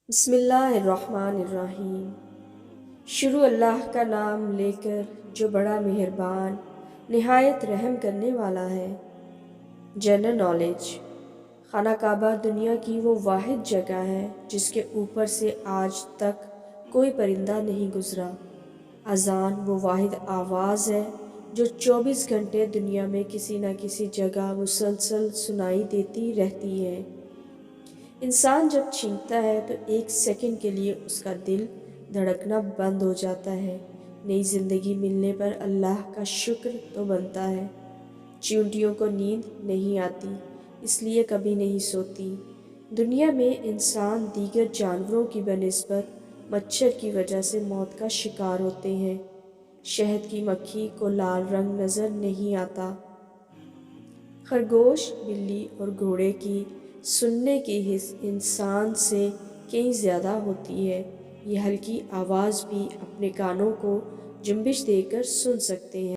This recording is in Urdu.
بسم اللہ الرحمن الرحیم۔ شروع اللہ کا نام لے کر جو بڑا مہربان نہایت رحم کرنے والا ہے۔ General knowledge. خانہ کعبہ دنیا کی وہ واحد جگہ ہے جس کے اوپر سے آج تک کوئی پرندہ نہیں گزرا۔ اذان وہ واحد آواز ہے جو 24 گھنٹے دنیا میں کسی نہ کسی جگہ مسلسل سنائی دیتی رہتی ہے۔ انسان جب چیختا ہے تو ایک سیکنڈ کے لیے اس کا دل دھڑکنا بند ہو جاتا ہے۔ نئی زندگی ملنے پر اللہ کا شکر تو بنتا ہے۔ چیونٹیوں کو نیند نہیں آتی، اس لیے کبھی نہیں سوتی۔ دنیا میں انسان دیگر جانوروں کی بنسبت مچھر کی وجہ سے موت کا شکار ہوتے ہیں۔ شہد کی مکھی کو لال رنگ نظر نہیں آتا۔ خرگوش، بلی اور گھوڑے کی سننے کی حس انسان سے کہیں زیادہ ہوتی ہے۔ یہ ہلکی آواز بھی اپنے کانوں کو جنبش دے کر سن سکتے ہیں۔